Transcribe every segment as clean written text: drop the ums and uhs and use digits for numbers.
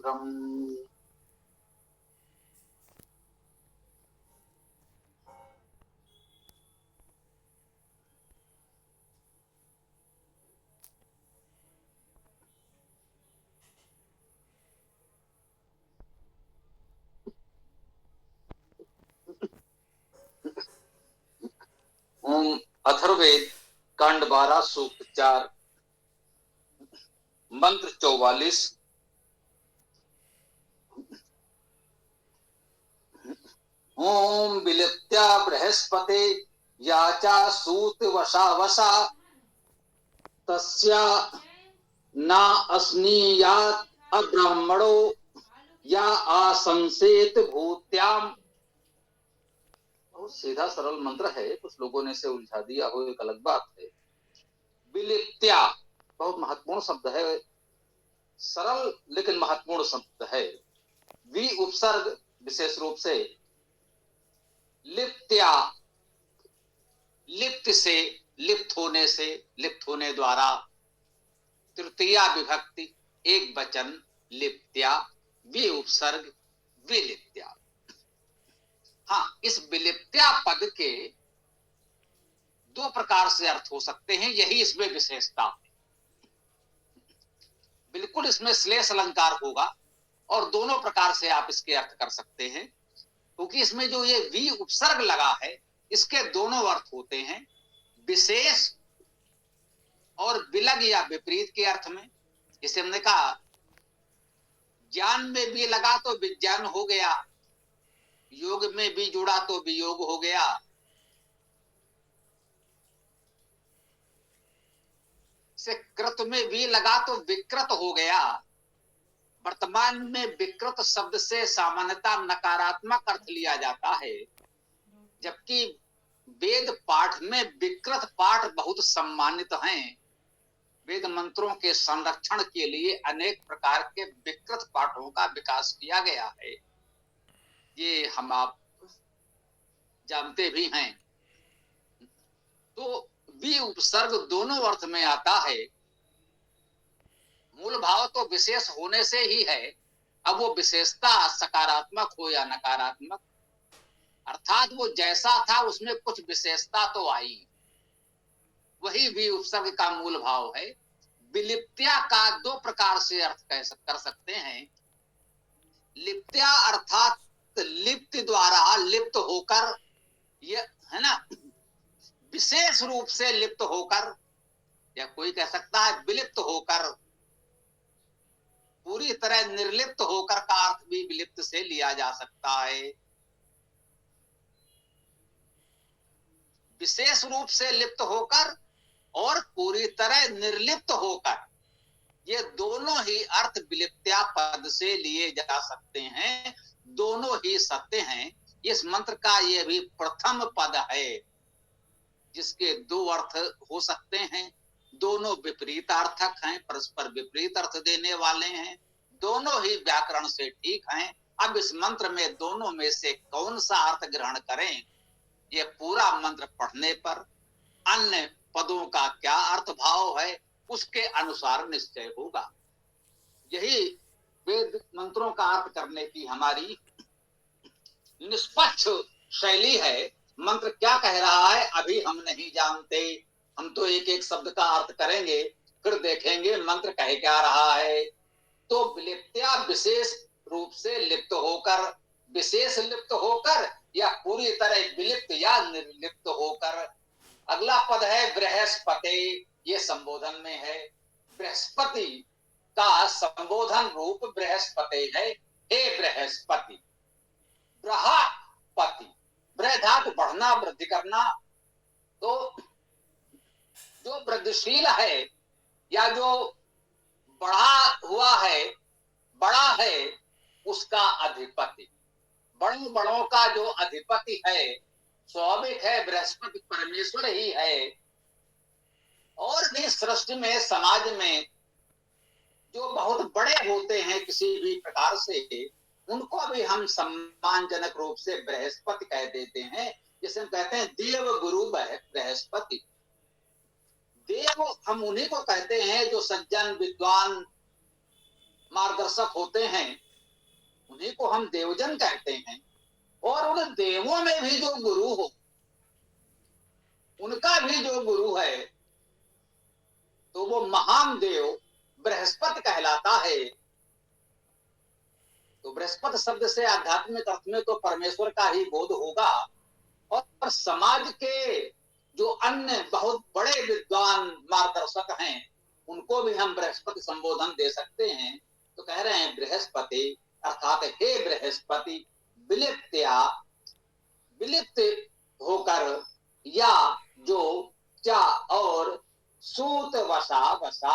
ब्रह्म। ओम अथर्ववेद कांड 12 सूक्त 4 मंत्र 44। ओम विलिप्त्या बृहस्पते याचा सूत वशा वशा तस्या ना अस्नीयात अब्राह्मणो या आशंसेत भूत्याम। बहुत सीधा सरल मंत्र है, कुछ लोगों ने इसे उलझा दिया हो, एक अलग बात है। विलिप्त्या बहुत महत्वपूर्ण शब्द है, सरल लेकिन महत्वपूर्ण शब्द है। वि उपसर्ग विशेष रूप से लिप्त्या, लिप्त से, लिप्त होने द्वारा, तृतीया विभक्ति एक वचन लिप्त्या, वि उपसर्ग विलिप्त्या। हाँ, इस विलिप्त्या पद के दो प्रकार से अर्थ हो सकते हैं, यही इसमें विशेषता है। बिल्कुल इसमें श्लेष अलंकार होगा और दोनों प्रकार से आप इसके अर्थ कर सकते हैं, क्योंकि इसमें जो ये वी उपसर्ग लगा है इसके दोनों अर्थ होते हैं, विशेष और विलग या विपरीत के अर्थ में। जैसे हमने कहा ज्ञान में भी लगा तो विज्ञान हो गया, योग में भी जुड़ा तो वियोग हो गया, से कृत में भी लगा तो विकृत हो गया। वर्तमान में विकृत शब्द से सामान्यतः नकारात्मक अर्थ लिया जाता है, जबकि वेद पाठ में विकृत पाठ बहुत सम्मानित हैं। वेद मंत्रों के संरक्षण के लिए अनेक प्रकार के विकृत पाठों का विकास किया गया है, ये हम आप जानते भी हैं। तो वि उपसर्ग दोनों अर्थ में आता है। मूल भाव तो विशेष होने से ही है, अब वो विशेषता सकारात्मक हो या नकारात्मक, अर्थात वो जैसा था उसमें कुछ विशेषता तो आई, वही भी उपसर्ग का मूल भाव है। विलिप्त्या का दो प्रकार से अर्थ कर सकते हैं। लिप्त्या अर्थात लिप्त द्वारा, लिप्त होकर, ये है ना, विशेष रूप से लिप्त होकर, या कोई कह सकता है विलिप्त होकर, पूरी तरह निर्लिप्त होकर का अर्थ भी विलिप्त से लिया जा सकता है। विशेष रूप से लिप्त होकर और पूरी तरह निर्लिप्त होकर, ये दोनों ही अर्थ विलिप्त्या पद से लिए जा सकते हैं, दोनों ही सत्य हैं। इस मंत्र का ये भी प्रथम पद है जिसके दो अर्थ हो सकते हैं, दोनों विपरीतार्थक हैं, परस्पर विपरीत अर्थ देने वाले हैं, दोनों ही व्याकरण से ठीक हैं। अब इस मंत्र में दोनों में से कौन सा अर्थ ग्रहण करें, ये पूरा मंत्र पढ़ने पर अन्य पदों का क्या अर्थ भाव है उसके अनुसार निश्चय होगा। यही वेद मंत्रों का अर्थ करने की हमारी निष्पक्ष शैली है। मंत्र क्या कह रहा है अभी हम नहीं जानते, हम तो एक एक शब्द का अर्थ करेंगे, फिर देखेंगे मंत्र कह क्या रहा है। तो विलिप्त्या विशेष रूप से लिप्त होकर, विशेष लिप्त होकर, या पूरी तरह विलिप्त या निर्लिप्त होकर। अगला पद है बृहस्पति, ये संबोधन में है। बृहस्पति का संबोधन रूप बृहस्पति है, हे बृहस्पति। बृहस्पति, बृहधातु बढ़ना, वृद्धि करना, तो जो वृद्धिशील है या जो बढ़ा हुआ है, बड़ा है, उसका अधिपति, बड़ों बड़ों का जो अधिपति है, स्वाभाविक है बृहस्पति परमेश्वर ही है। और भी सृष्टि में, समाज में जो बहुत बड़े होते हैं किसी भी प्रकार से, उनको भी हम सम्मानजनक रूप से बृहस्पति कह देते हैं। जिसे हम कहते हैं देव गुरु बृहस्पति। देव हम उन्हीं को कहते हैं जो सज्जन, विद्वान, मार्गदर्शक होते हैं, उन्हीं को हम देवजन कहते हैं। और उन देवों में भी जो गुरु हो, उनका भी जो गुरु है, तो वो महान देव बृहस्पति कहलाता है। तो बृहस्पति शब्द से आध्यात्मिक अर्थ में तो परमेश्वर का ही बोध होगा। और समाज के जो अन्य बहुत बड़े विद्वान मार्गदर्शक हैं, उनको भी हम बृहस्पति संबोधन दे सकते हैं। तो कह रहे हैं बृहस्पति, अर्थात हे बृहस्पति, विलिप्त होकर, या जो चा और सूत वसा वसा।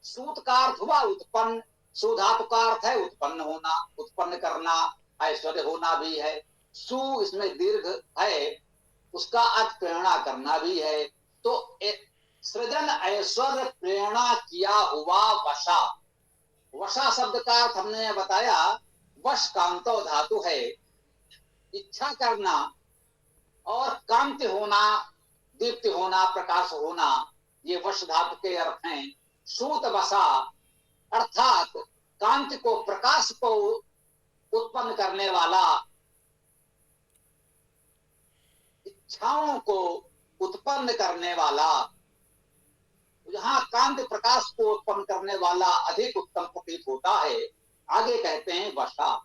सूत का अर्थ हुआ उत्पन्न, सुधातु का अर्थ है उत्पन्न होना, उत्पन्न करना, ऐश्वर्य होना भी है। सु इसमें दीर्घ है, उसका अर्थ प्रेरणा करना भी है। तो सृजन ऐश्वर्य प्रेरणा किया हुआ वशा। वशा शब्द का अर्थ हमने बताया, वश कांतो धातु है, इच्छा करना और कांति होना, दीप्ति होना, प्रकाश होना, ये वश धातु के अर्थ हैं। सूत वसा अर्थात कांति को, प्रकाश को उत्पन्न करने वाला, इच्छाओं को उत्पन्न करने वाला। जहां कांति प्रकाश को उत्पन्न करने वाला अधिक उत्तम प्रतीत होता है। आगे कहते हैं वशा,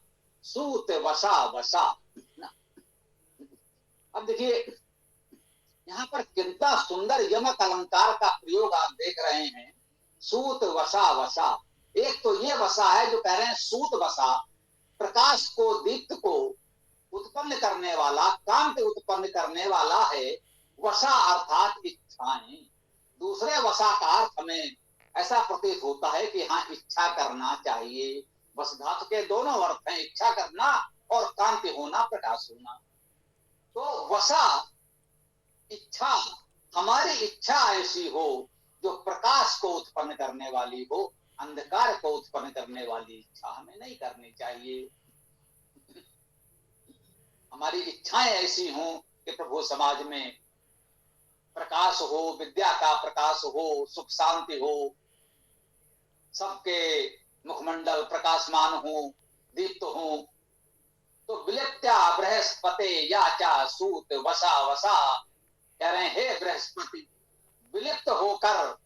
सूत वशा वशा। अब देखिए यहाँ पर कितना सुंदर यमक अलंकार का प्रयोग आप देख रहे हैं। सूत वशा वशा, एक तो ये वशा है जो कह रहे हैं सूत वशा, प्रकाश को, दीप्त को उत्पन्न करने वाला, कांति उत्पन्न करने वाला है। वशा अर्थात इच्छाएं। दूसरे वशा का अर्थ हमें ऐसा प्रतीत होता है कि हाँ, इच्छा करना चाहिए। वश धातु के दोनों अर्थ हैं, इच्छा करना और कांति होना, प्रकाश होना। तो वशा इच्छा, हमारी इच्छा ऐसी हो जो प्रकाश को उत्पन्न करने वाली हो, अंधकार को उत्पन्न करने वाली इच्छा हमें नहीं करनी चाहिए। हमारी इच्छाएं ऐसी हों कि प्रभु समाज में प्रकाश हो, विद्या का प्रकाश हो, सुख शांति हो, सबके मुखमंडल प्रकाशमान हो, दीप्त हो। तो विलिप्त्या बृहस्पते या चा सूत वसा वसा, कह रहे हैं हे बृहस्पति, विलिप्त होकर,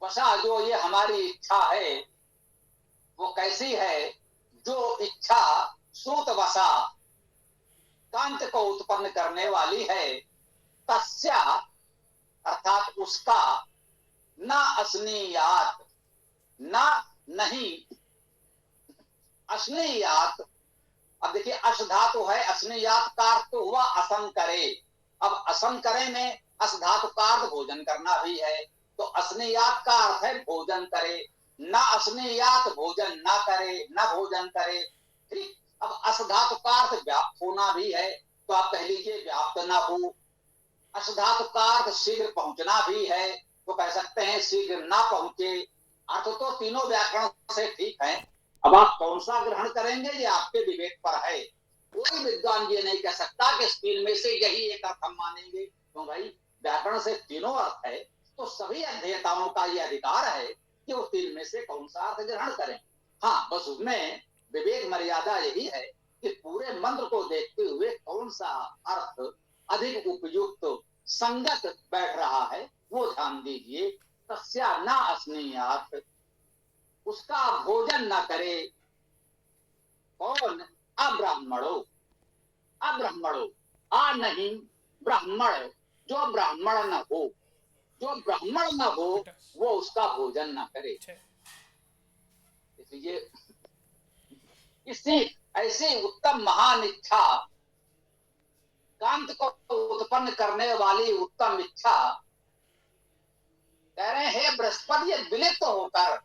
वशा जो ये हमारी इच्छा है वो कैसी है, जो इच्छा सूत वशा कांत को उत्पन्न करने वाली है। तस्या अर्थात उसका, ना असनीयात, ना नहीं, असनीयात। अब देखिए अश धातु है, असनीयात का अर्थ तो हुआ असंग करे। अब असंग करे में अस धातु का अर्थ भोजन करना भी है, तो असनीयात का अर्थ है भोजन करे। ना असनीयात भोजन ना करे, ना भोजन करे। ठीक। अब अस धातु का अर्थ व्याप्त होना भी है, तो आप कह लीजिए व्याप्त ना हो। अस धातु का अर्थ शीघ्र पहुंचना भी है, तो कह सकते हैं शीघ्र ना पहुंचे। अर्थ तो तीनों व्याकरण से ठीक है। अब आप कौन सा ग्रहण करेंगे ये आपके विवेक पर है। कोई विद्वान ये नहीं कह सकता कि इस तीन में से यही एक अर्थ हम मानेंगे। तो भाई व्याकरण से तीनों अर्थ है, तो सभी अध्येताओं का ये अधिकार है कि वो तीन में से कौन सा अर्थ ग्रहण करें। हाँ, बस उसमें विवेक मर्यादा यही है कि पूरे मंत्र को देखते हुए कौन सा अर्थ अधिक उपयुक्त, संगत बैठ रहा है, वो ध्यान दीजिए। तस्या ना अस्नीयात, उसका भोजन न करे। कौन? अब्राह्मणो, अब्राह्मणो, आ नहीं ब्राह्मण, जो ब्राह्मण न हो, जो ब्राह्मण न हो वो उसका भोजन न करे। इसलिए इसी ऐसी उत्तम महान इच्छा, कांत को उत्पन्न करने वाली उत्तम इच्छा, कह रहे हैं हे बृहस्पति, विलिप्त होकर,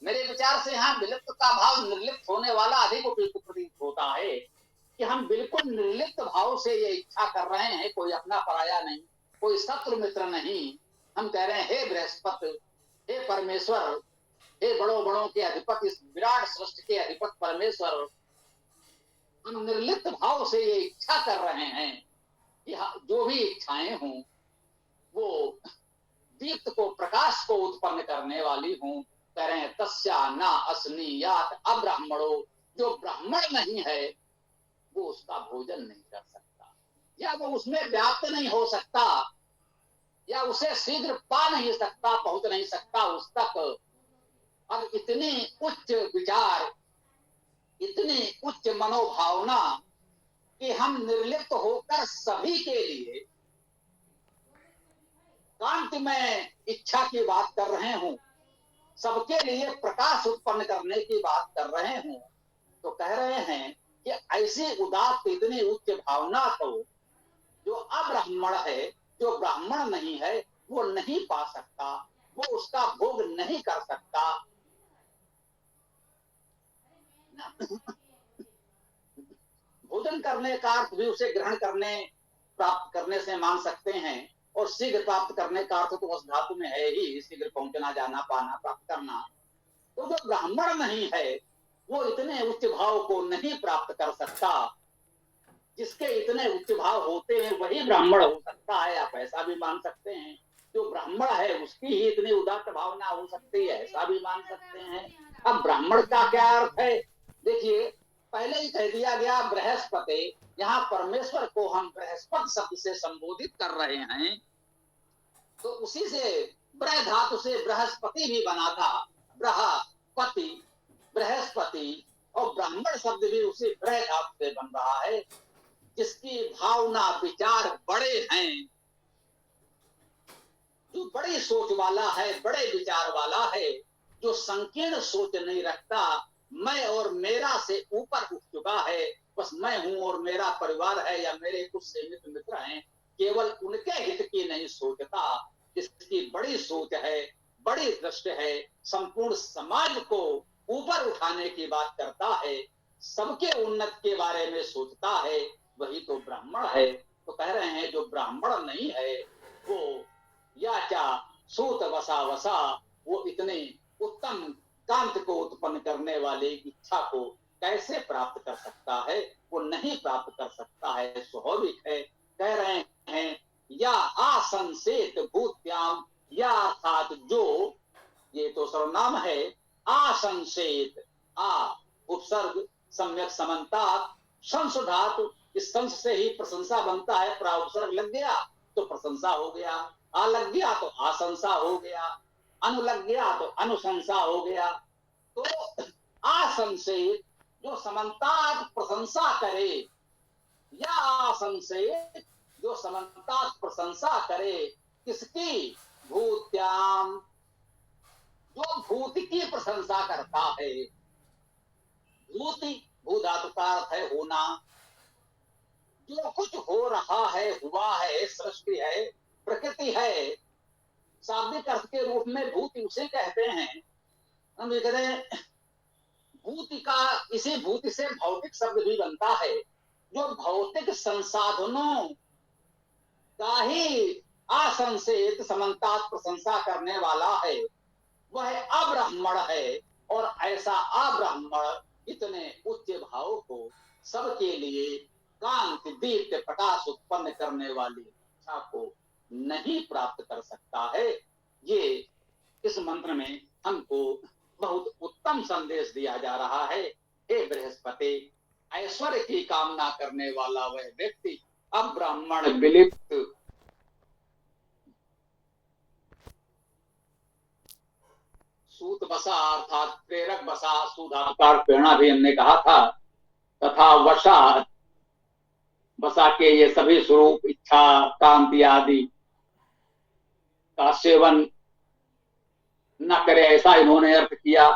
मेरे विचार से यहाँ विलिप्त का भाव निर्लिप्त होने वाला अधिक उपयुक्त प्रतीत होता है कि हम बिल्कुल निर्लिप्त भाव से ये इच्छा कर रहे हैं, कोई अपना पराया नहीं, कोई शत्रु मित्र नहीं। हम कह रहे हैं हे बृहस्पति, हे परमेश्वर, हे बड़ों बड़ों के अधिपति, इस विराट सृष्टि के अधिपति परमेश्वर, हम निर्लिप्त भाव से ये इच्छा कर रहे हैं कि जो भी इच्छाएं हों वो दीप्त को, प्रकाश को उत्पन्न करने वाली हूं। कह रहे हैं तस्या ना अस्नीयात अब्राह्मणो, जो ब्राह्मण नहीं है वो उसका भोजन नहीं कर सकता, या वो उसमें व्याप्त नहीं हो सकता, या उसे शीघ्र पा नहीं सकता, पहुंच नहीं सकता उस तक। अब इतनी उच्च विचार, इतनी उच्च मनोभावना कि हम निर्लिप्त होकर सभी के लिए कांतिमय इच्छा की बात कर रहे हूं, सबके लिए प्रकाश उत्पन्न करने की बात कर रहे हूं, तो कह रहे हैं कि ऐसी उदात्त इतनी उच्च भावना को जो अब्राह्मण है, जो ब्राह्मण नहीं है, वो नहीं पा सकता, वो उसका भोग नहीं कर सकता। भोजन करने का अर्थ भी उसे ग्रहण करने, प्राप्त करने से मान सकते हैं, और शीघ्र प्राप्त करने का अर्थ तो उस धातु में है ही, शीघ्र पहुंचना, जाना, पाना, प्राप्त करना। तो जो ब्राह्मण नहीं है वो इतने उच्च भाव को नहीं प्राप्त कर सकता। जिसके इतने उच्च भाव होते हैं वही ब्राह्मण हो सकता है, आप ऐसा भी मान सकते हैं। जो ब्राह्मण है उसकी ही इतनी उदात्त भावना हो सकती है, ऐसा भी मान सकते हैं। अब ब्राह्मण का क्या अर्थ है? देखिए, पहले ही कह दिया गया बृहस्पति, यहाँ परमेश्वर को हम बृहस्पति शब्द से संबोधित कर रहे हैं, तो उसी से ब्रह धातु से बृहस्पति भी बना था, बृहस्पति, बृहस्पति, और ब्राह्मण शब्द भी उसी ब्रह धातु से बन रहा है। जिसकी भावना विचार बड़े हैं, जो बड़ी सोच वाला है, बड़े विचार वाला है, जो संकीर्ण सोच नहीं रखता, मैं और मेरा से ऊपर उठ चुका है, बस मैं हूं और मेरा परिवार है या मेरे कुछ सीमित मित्र हैं, केवल उनके हित की नहीं सोचता, जिसकी बड़ी सोच है, बड़ी दृष्टि है, संपूर्ण समाज को ऊपर उठाने की बात करता है, सबके उन्नत के बारे में सोचता है, वही तो ब्राह्मण है। तो कह रहे हैं जो ब्राह्मण नहीं है वो या क्या सूत वसा वसा, वो इतने उत्तम कांत को उत्पन्न करने वाली इच्छा को कैसे प्राप्त कर सकता है? वो नहीं प्राप्त कर सकता है, स्वाभाविक है। कह रहे हैं या आसंसेत भूत्याम, या अर्थात जो, ये तो सर्वनाम है, आसंसेत, आ उपसर्ग सम्यक समन्तात, संसधातु, इस संस से ही प्रशंसा बनता है, प्राउपसर्ग लग गया तो प्रशंसा हो गया, आ लग गया तो आशंसा हो गया, अनु लग गया तो अनुशंसा हो गया। तो आसंसेत, जो समन्तात प्रशंसा करे, या आसंसेत, जो समन्तात प्रशंसा करे, किसकी? भूत्याम, जो भूत की प्रशंसा करता है। भूति, भू धातु का अर्थ है होना, जो कुछ हो रहा है, हुआ है, सृष्टि है, प्रकृति है, शाब्दिक अर्थ के रूप में भूति उसे कहते हैं। हम ये कहते हैं भूति का, इसी भूति से भौतिक शब्द भी बनता है, जो भौतिक संसाधनों का ही आसंसेत समन्तात प्रशंसा करने वाला है, वह अब्राह्मण है। और ऐसा अब्राह्मण इतने उच्च भाव को सबके लिए कांति दीप्त प्रकाश उत्पन्न करने वाली इच्छा को नहीं प्राप्त कर सकता है। ये इस मंत्र में हमको बहुत उत्तम संदेश दिया जा रहा है। हे बृहस्पति, ऐश्वर्य की कामना करने वाला वह व्यक्ति अब्राह्मण विलिप्त सूत बसा, अर्थात प्रेरक बसा, सुधाकार प्रेरणा भी हमने कहा था, तथा वशा, बसा के ये सभी स्वरूप, इच्छा, कांति आदि का सेवन न करे, ऐसा इन्होंने अर्थ किया।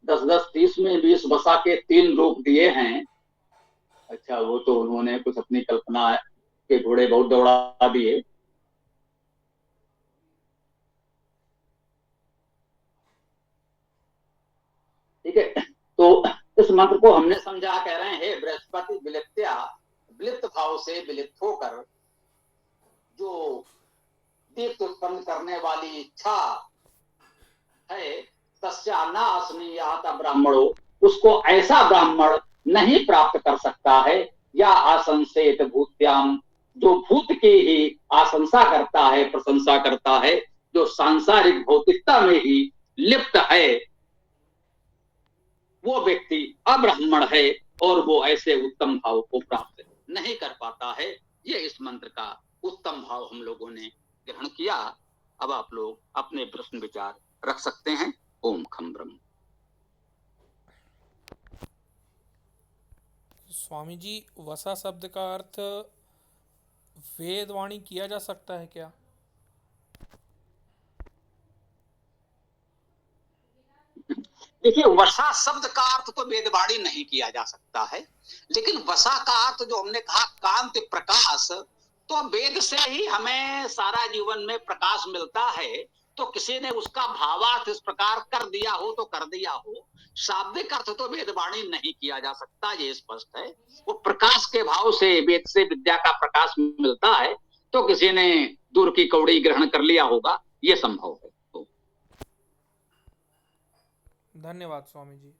10-10, 30 बसा के 3 रूप दिए हैं। अच्छा, वो तो उन्होंने कुछ अपनी कल्पना के घोड़े बहुत दौड़ा दिए। ठीक है, तो इस मंत्र को हमने समझा, कह रहे हैं हे बृहस्पति विलिप्त्या, विलिप्त भाव से विलिप्त होकर जो दीप्त उत्पन्न करने वाली इच्छा है, तस्या न अस्मीयात ब्राह्मणो, उसको ऐसा ब्राह्मण नहीं प्राप्त कर सकता है। या आसंसेत भूत्याम, जो भूत की ही आशंसा करता है, प्रशंसा करता है, जो सांसारिक भौतिकता में ही लिप्त है वो व्यक्ति अब्राह्मण है और वो ऐसे उत्तम भाव को प्राप्त नहीं कर पाता है। ये इस मंत्र का उत्तम भाव हम लोगों ने ग्रहण किया। अब आप लोग अपने प्रश्न विचार रख सकते हैं। ओम खम ब्रह्म। स्वामी जी, वसा शब्द का अर्थ वेदवाणी किया जा सकता है क्या? देखिए, वसा शब्द का अर्थ तो वेदवाणी नहीं किया जा सकता है, लेकिन वसा का अर्थ जो हमने कहा कांति प्रकाश, तो वेद से ही हमें सारा जीवन में प्रकाश मिलता है। तो किसी ने उसका भावार्थ इस प्रकार कर दिया हो तो कर दिया हो, शाब्दिक अर्थ तो वेदवाणी नहीं किया जा सकता, ये स्पष्ट है। वो प्रकाश के भाव से वेद से विद्या का प्रकाश मिलता है, तो किसी ने दूर की कौड़ी ग्रहण कर लिया होगा, ये संभव है। धन्यवाद स्वामी जी।